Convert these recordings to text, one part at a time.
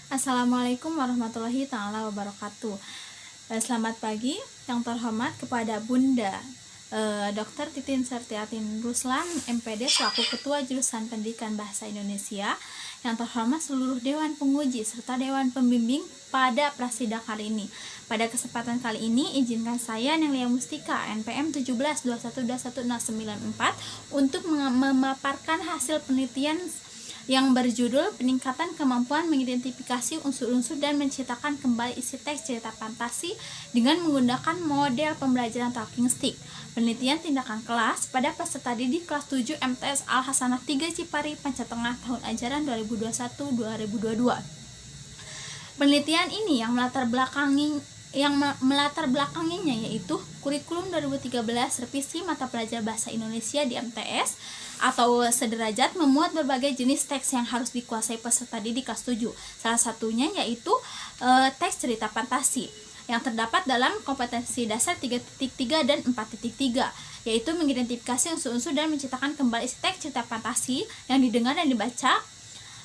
Assalamualaikum warahmatullahi taala wabarakatuh. Selamat pagi yang terhormat kepada Bunda Dr. Titin Sertiatin Ruslan MPD selaku Ketua Jurusan Pendidikan Bahasa Indonesia, yang terhormat seluruh Dewan Penguji serta Dewan Pembimbing pada prasidang kali ini. Pada kesempatan kali ini, izinkan saya Nelia Mustika NPM 17212194 untuk memaparkan hasil penelitian yang berjudul Peningkatan Kemampuan Mengidentifikasi Unsur-unsur dan Menciptakan Kembali Isi Teks Cerita Fantasi dengan menggunakan model pembelajaran talking stick. Penelitian tindakan kelas pada peserta didik kelas 7 MTS Al Hasanah 3 Cipari Pancatengah tahun ajaran 2021-2022. Penelitian ini yang melatar belakanginya yaitu kurikulum 2013 revisi mata pelajaran bahasa Indonesia di MTS atau sederajat, memuat berbagai jenis teks yang harus dikuasai peserta didik kelas 7. Salah satunya yaitu teks cerita fantasi yang terdapat dalam kompetensi dasar 3.3 dan 4.3, yaitu mengidentifikasi unsur-unsur dan menciptakan kembali isi teks cerita fantasi yang didengar dan dibaca.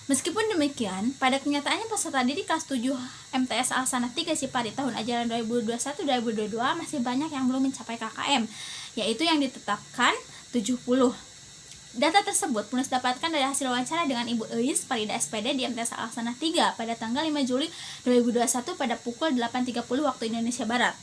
Meskipun demikian, pada kenyataannya peserta didik kelas 7 MTS Al Hasanah 3 Cipari tahun ajaran 2021-2022 masih banyak yang belum mencapai KKM, yaitu yang ditetapkan 70. Data tersebut Munis dapatkan dari hasil wawancara dengan Ibu Eis Parida SPD di MTS Al Hasanah 3 pada tanggal 5 Juli 2021 pada pukul 8.30 waktu Indonesia Barat.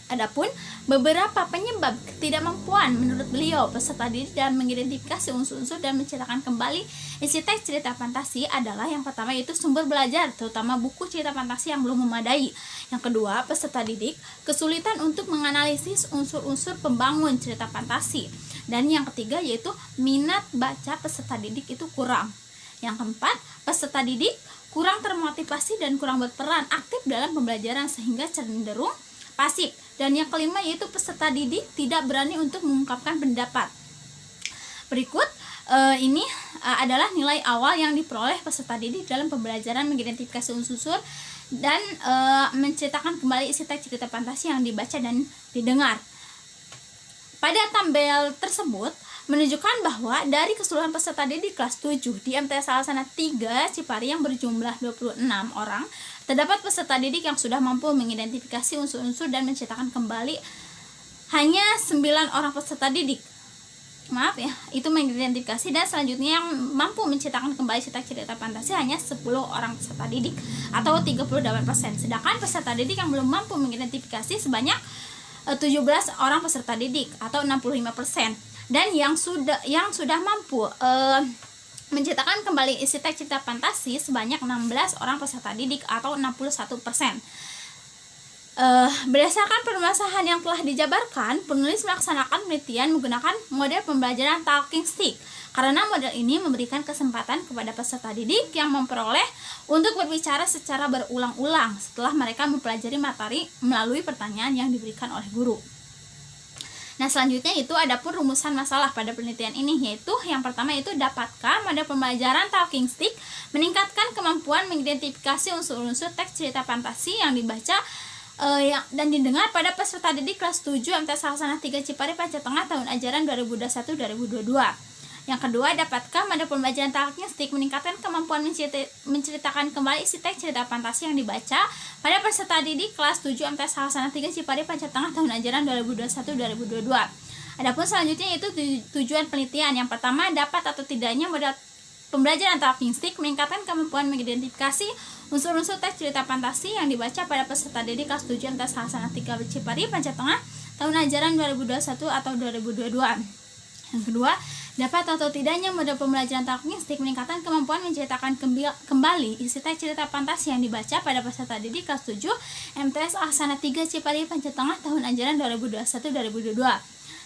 Adapun beberapa penyebab ketidakmampuan menurut beliau peserta didik dalam mengidentifikasi unsur-unsur dan menceritakan kembali isi teks cerita fantasi adalah yang pertama yaitu sumber belajar, terutama buku cerita fantasi yang belum memadai. Yang kedua, peserta didik kesulitan untuk menganalisis unsur-unsur pembangun cerita fantasi. Dan yang ketiga yaitu minat baca peserta didik itu kurang. Yang keempat, peserta didik kurang termotivasi dan kurang berperan aktif dalam pembelajaran sehingga cenderung pasif. Dan yang kelima yaitu peserta didik tidak berani untuk mengungkapkan pendapat. Berikut ini adalah nilai awal yang diperoleh peserta didik dalam pembelajaran mengidentifikasi unsur-unsur dan menceritakan kembali isi teks cerita fantasi yang dibaca dan didengar. Pada tabel tersebut menunjukkan bahwa dari keseluruhan peserta didik kelas 7 di MTS Al Hasanah 3 Cipari yang berjumlah 26 orang, terdapat peserta didik yang sudah mampu mengidentifikasi unsur-unsur dan menceritakan kembali hanya 9 orang peserta didik. Itu mengidentifikasi, dan selanjutnya yang mampu menceritakan kembali cerita fantasi hanya 10 orang peserta didik atau 38%. Sedangkan peserta didik yang belum mampu mengidentifikasi sebanyak 17 orang peserta didik atau 65%. Dan yang sudah mampu menceritakan kembali isi teks cerita fantasi sebanyak 16 orang peserta didik atau 61%. Berdasarkan permasalahan yang telah dijabarkan, penulis melaksanakan penelitian menggunakan model pembelajaran talking stick karena model ini memberikan kesempatan kepada peserta didik yang memperoleh untuk berbicara secara berulang-ulang setelah mereka mempelajari materi melalui pertanyaan yang diberikan oleh guru. Nah, selanjutnya itu ada pun rumusan masalah pada penelitian ini, yaitu yang pertama itu dapatkah model pembelajaran talking stick meningkatkan kemampuan mengidentifikasi unsur-unsur teks cerita fantasi yang dibaca dan didengar pada peserta didik kelas 7 MTS Al Hasanah 3 Cipari Pancatengah tahun ajaran 2021-2022. Yang kedua, dapatkah model pembelajaran talking stick meningkatkan kemampuan menceritakan kembali isi teks cerita fantasi yang dibaca pada peserta didik kelas 7 MTS Al Hasanah 3 Cipari Pancatengah tahun ajaran 2021-2022. Adapun selanjutnya itu tujuan penelitian. Yang pertama, dapat atau tidaknya model pembelajaran talking stick meningkatkan kemampuan mengidentifikasi unsur-unsur teks cerita fantasi yang dibaca pada peserta didik kelas 7 MTS Al Hasanah 3 Cipari Pancatengah tahun ajaran 2021 atau 2022. Yang kedua, dapat atau tidaknya model pembelajaran talking stick meningkatkan kemampuan menceritakan kembali isi teks cerita fantasi yang dibaca pada peserta didik kelas 7 MTS Al Hasanah 3 Cipari Pancatengah tahun ajaran 2021-2022.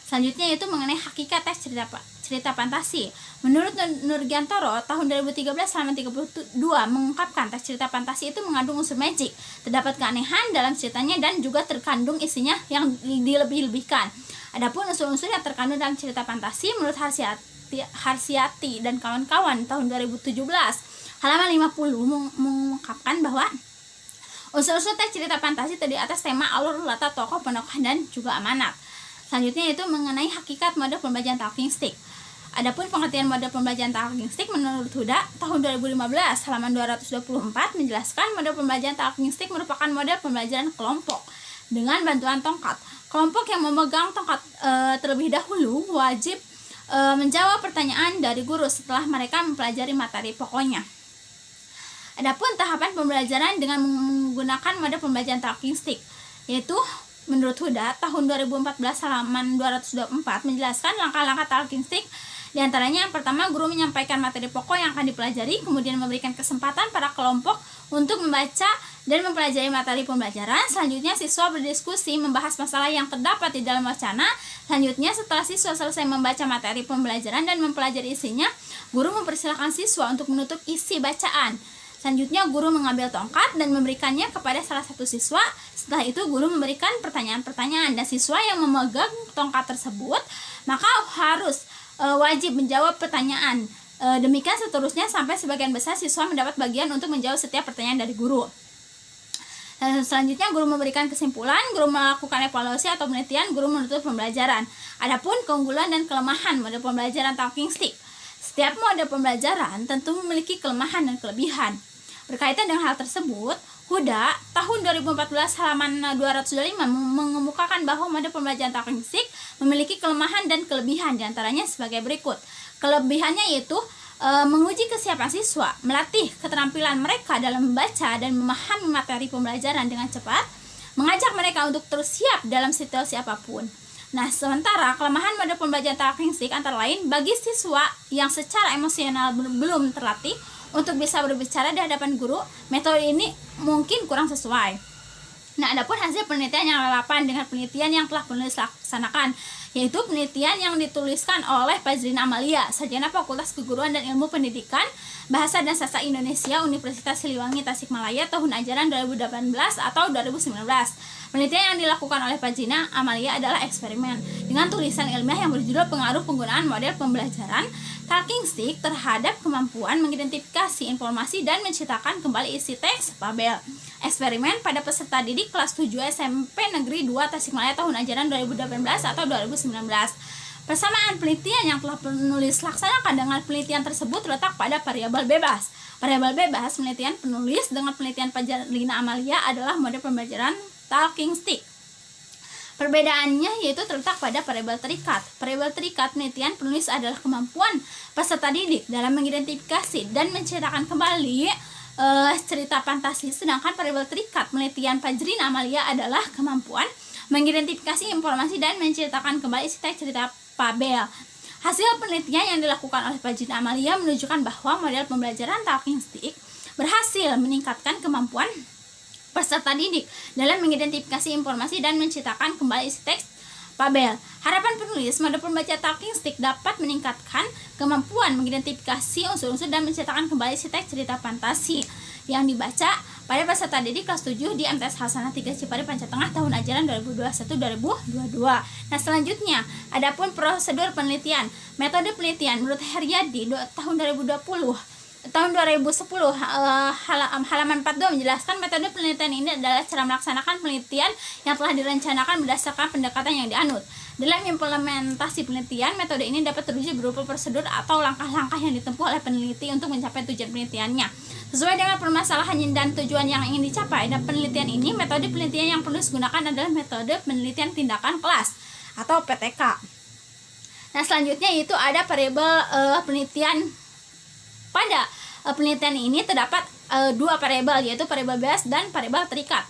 Selanjutnya yaitu mengenai hakikat teks cerita fantasi. Menurut Nurgiantoro tahun 2013 halaman 32 mengungkapkan teks cerita fantasi itu mengandung unsur magic. Terdapat keanehan dalam ceritanya dan juga terkandung isinya yang dilebih-lebihkan. Adapun unsur-unsur yang terkandung dalam cerita fantasi menurut Harsiati dan kawan-kawan tahun 2017 halaman 50 mengungkapkan bahwa unsur-unsur teks cerita fantasi terdiri atas tema, alur, latar tokoh, pendokohan, dan juga amanat. Selanjutnya itu mengenai hakikat model pembelajaran talking stick. Adapun pengertian model pembelajaran talking stick menurut Huda tahun 2015 halaman 224 menjelaskan model pembelajaran talking stick merupakan model pembelajaran kelompok dengan bantuan tongkat. Kelompok yang memegang tongkat terlebih dahulu wajib menjawab pertanyaan dari guru setelah mereka mempelajari materi pokoknya. Adapun tahapan pembelajaran dengan menggunakan model pembelajaran talking stick, yaitu menurut Huda tahun 2014 halaman 224 menjelaskan langkah-langkah talking stick. Di antaranya yang pertama, guru menyampaikan materi pokok yang akan dipelajari, kemudian memberikan kesempatan para kelompok untuk membaca dan mempelajari materi pembelajaran. Selanjutnya siswa berdiskusi membahas masalah yang terdapat di dalam wacana. Selanjutnya setelah siswa selesai membaca materi pembelajaran dan mempelajari isinya, guru mempersilahkan siswa untuk menutup isi bacaan. Selanjutnya guru mengambil tongkat dan memberikannya kepada salah satu siswa. Setelah itu guru memberikan pertanyaan-pertanyaan dan siswa yang memegang tongkat tersebut maka harus wajib menjawab pertanyaan. Demikian seterusnya sampai sebagian besar siswa mendapat bagian untuk menjawab setiap pertanyaan dari guru. Selanjutnya guru memberikan kesimpulan, guru melakukan evaluasi atau penelitian, guru menutup pembelajaran. Adapun keunggulan dan kelemahan model pembelajaran talking stick. Setiap model pembelajaran tentu memiliki kelemahan dan kelebihan. Berkaitan dengan hal tersebut, Huda tahun 2014 halaman 205 mengemukakan bahwa model pembelajaran talking stick memiliki kelemahan dan kelebihan, diantaranya sebagai berikut. Kelebihannya yaitu menguji kesiapan siswa, melatih keterampilan mereka dalam membaca dan memahami materi pembelajaran dengan cepat, mengajak mereka untuk terus siap dalam situasi apapun. Nah, sementara kelemahan model pembelajaran talking stick antara lain bagi siswa yang secara emosional belum terlatih untuk bisa berbicara di hadapan guru, metode ini mungkin kurang sesuai. Nah, adapun hasil penelitian yang relevan dengan penelitian yang telah penulis laksanakan, yaitu penelitian yang dituliskan oleh Fajrina Amalia, sarjana Fakultas Keguruan dan Ilmu Pendidikan, Bahasa dan Sastra Indonesia, Universitas Siliwangi, Tasikmalaya, tahun ajaran 2018 atau 2019. Penelitian yang dilakukan oleh Fajrina Amalia adalah eksperimen dengan tulisan ilmiah yang berjudul Pengaruh Penggunaan Model Pembelajaran Talking Stick terhadap kemampuan mengidentifikasi informasi dan menciptakan kembali isi teks Babel. Eksperimen pada peserta didik kelas 7 SMP Negeri 2 Tasikmalaya tahun ajaran 2018 atau 2019. Persamaan penelitian yang telah penulis laksanakan dengan penelitian tersebut terletak pada variabel bebas. Variabel bebas penelitian penulis dengan penelitian Fajrina Amalia adalah model pembelajaran talking stick. Perbedaannya yaitu terletak pada variabel terikat. Variabel terikat penelitian penulis adalah kemampuan peserta didik dalam mengidentifikasi dan menceritakan kembali cerita fantasi, sedangkan variabel terikat penelitian Fajrina Amalia adalah kemampuan mengidentifikasi informasi dan menceritakan kembali isi teks cerita Babel. Hasil penelitian yang dilakukan oleh Fajrina Amalia menunjukkan bahwa model pembelajaran talking stick berhasil meningkatkan kemampuan peserta didik dalam mengidentifikasi informasi dan menciptakan kembali isi teks Babel. Harapan penulis model pembelajaran talking stick dapat meningkatkan kemampuan mengidentifikasi unsur-unsur dan menciptakan kembali isi teks cerita fantasi yang dibaca pada peserta didik kelas 7 di MTS Hasanah 3 Cipari Pancatengah tahun ajaran 2021-2022. Nah, selanjutnya adapun prosedur penelitian. Metode penelitian menurut Heriadi tahun 2010 halaman 42 menjelaskan metode penelitian ini adalah cara melaksanakan penelitian yang telah direncanakan berdasarkan pendekatan yang dianut. Dalam implementasi penelitian, metode ini dapat terwujud berupa prosedur atau langkah-langkah yang ditempuh oleh peneliti untuk mencapai tujuan penelitiannya. Sesuai dengan permasalahan dan tujuan yang ingin dicapai, dan penelitian ini, metode penelitian yang perlu digunakan adalah metode penelitian tindakan kelas atau PTK. Nah, selanjutnya itu ada variabel penelitian. Pada penelitian ini terdapat dua variabel, yaitu variabel bebas dan variabel terikat.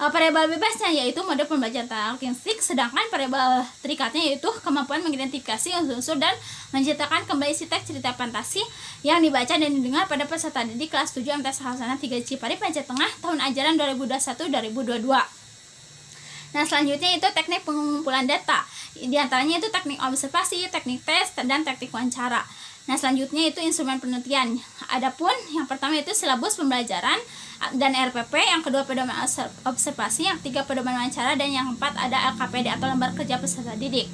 Variabel bebasnya yaitu model pembelajaran talking stick, sedangkan variabel terikatnya yaitu kemampuan mengidentifikasi unsur-unsur dan menciptakan kembali isi teks cerita fantasi yang dibaca dan didengar pada peserta didik kelas 7 MTS Hasanah 3 Cipari Pancatengah tahun ajaran 2021-2022. Nah, selanjutnya itu teknik pengumpulan data. Di antaranya itu teknik observasi, teknik tes, dan teknik wawancara. Nah, selanjutnya itu instrumen penelitian. Adapun yang pertama itu silabus pembelajaran dan RPP, yang kedua pedoman observasi, yang ketiga pedoman wawancara, dan yang keempat ada LKPD atau lembar kerja peserta didik.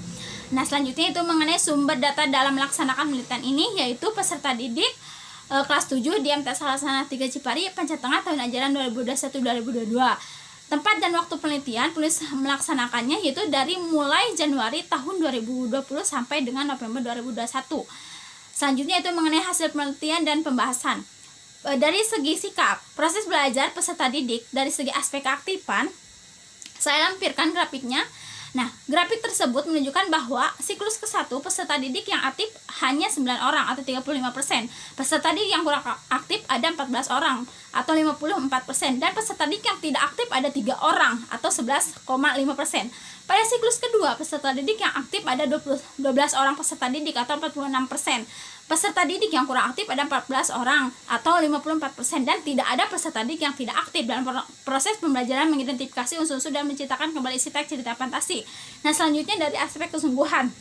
Nah, selanjutnya itu mengenai sumber data dalam melaksanakan penelitian ini, yaitu peserta didik kelas 7 di MTS Hasanah 3 Cipari Pancatengah tahun ajaran 2021-2022. Tempat dan waktu penelitian penulis melaksanakannya yaitu dari mulai Januari tahun 2020 sampai dengan November 2021. Selanjutnya itu mengenai hasil penelitian dan pembahasan. Dari segi sikap, proses belajar peserta didik dari segi aspek keaktifan, saya lampirkan grafiknya. Nah, grafik tersebut menunjukkan bahwa siklus ke-1 peserta didik yang aktif hanya 9 orang atau 35%. Peserta didik yang kurang aktif ada 14 orang atau 54%, dan peserta didik yang tidak aktif ada 3 orang atau 11,5%. Pada siklus kedua, peserta didik yang aktif ada 12 orang peserta didik atau 46%. Peserta didik yang kurang aktif ada 14 orang atau 54%, dan tidak ada peserta didik yang tidak aktif dalam proses pembelajaran mengidentifikasi unsur-unsur dan menciptakan kembali isi teks cerita fantasi. Nah, selanjutnya dari aspek kesungguhan.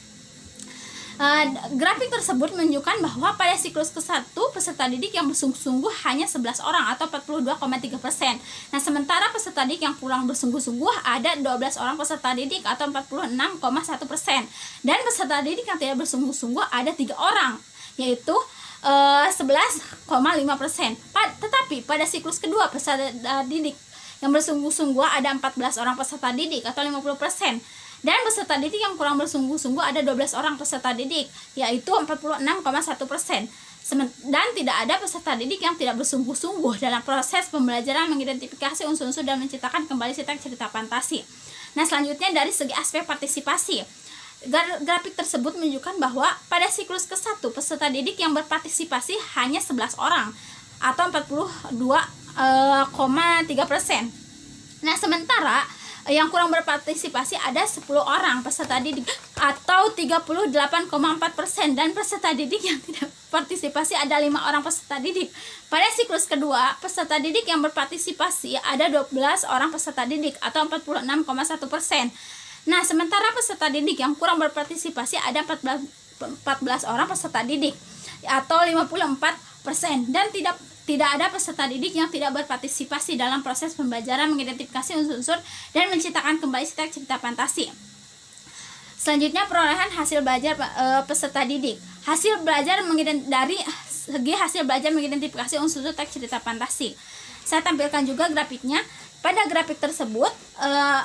Grafik tersebut menunjukkan bahwa pada siklus ke-1 peserta didik yang bersungguh-sungguh hanya 11 orang atau 42,3%. Nah, sementara peserta didik yang kurang bersungguh-sungguh ada 12 orang peserta didik atau 46,1%. Dan peserta didik yang tidak bersungguh-sungguh ada 3 orang, yaitu 11,5%. Tetapi pada siklus kedua peserta didik yang bersungguh-sungguh ada 14 orang peserta didik atau 50%. Dan peserta didik yang kurang bersungguh-sungguh ada 12 orang peserta didik, yaitu 46,1%. Dan tidak ada peserta didik yang tidak bersungguh-sungguh dalam proses pembelajaran mengidentifikasi unsur-unsur dan menciptakan kembali teks cerita fantasi. Nah, selanjutnya dari segi aspek partisipasi. Grafik tersebut menunjukkan bahwa pada siklus ke-1 peserta didik yang berpartisipasi hanya 11 orang atau 42,3%. Nah, sementara yang kurang berpartisipasi ada 10 orang peserta didik atau 38,4%, dan peserta didik yang tidak partisipasi ada 5 orang peserta didik. Pada siklus kedua, peserta didik yang berpartisipasi ada 12 orang peserta didik atau 46,1%. Nah, sementara peserta didik yang kurang berpartisipasi ada 14 orang peserta didik atau 54%, dan tidak ada peserta didik yang tidak berpartisipasi dalam proses pembelajaran mengidentifikasi unsur-unsur dan menciptakan kembali teks cerita fantasi. Selanjutnya perolehan hasil belajar peserta didik. Dari segi hasil belajar mengidentifikasi unsur-unsur teks cerita fantasi. Saya tampilkan juga grafiknya. Pada grafik tersebut,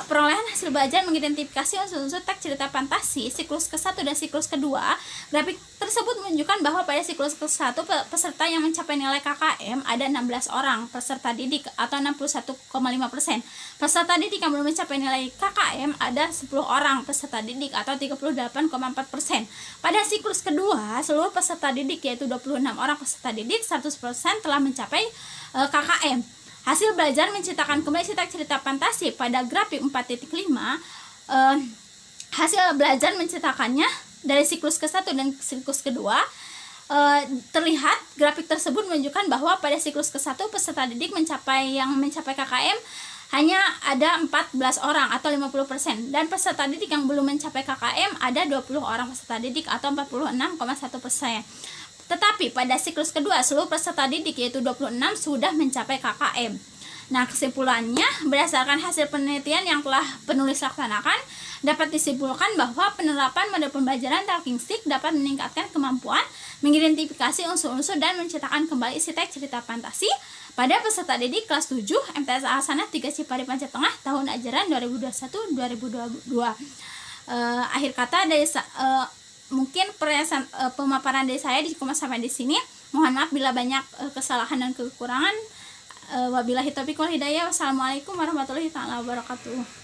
perolehan hasil belajar mengidentifikasi unsur-unsur teks cerita fantasi siklus ke-1 dan siklus kedua. Grafik tersebut menunjukkan bahwa pada siklus ke-1 peserta yang mencapai nilai KKM ada 16 orang peserta didik atau 61,5%. Peserta didik yang belum mencapai nilai KKM ada 10 orang peserta didik atau 38,4%. Pada siklus kedua, seluruh peserta didik yaitu 26 orang peserta didik 100% telah mencapai KKM. Hasil belajar menciptakan kembali teks cerita fantasi pada grafik 4.5, hasil belajar menciptakannya dari siklus ke-1 dan siklus kedua. Terlihat grafik tersebut menunjukkan bahwa pada siklus ke-1 peserta didik mencapai KKM hanya ada 14 orang atau 50%, dan peserta didik yang belum mencapai KKM ada 20 orang peserta didik atau 46,1%. Tetapi pada siklus kedua seluruh peserta didik yaitu 26 sudah mencapai KKM. Nah, kesimpulannya berdasarkan hasil penelitian yang telah penulis laksanakan dapat disimpulkan bahwa penerapan mode pembelajaran talking stick dapat meningkatkan kemampuan mengidentifikasi unsur-unsur dan menciptakan kembali isi teks cerita fantasi pada peserta didik kelas 7 MTS Al-Hasanah 3 Cipari Panca Tengah tahun ajaran 2021-2022. Akhir kata dari mungkin pemaparan dari saya cukup sampai di sini. Mohon maaf bila banyak kesalahan dan kekurangan. Wabillahi taufiq wal hidayah. Wassalamualaikum warahmatullahi wabarakatuh.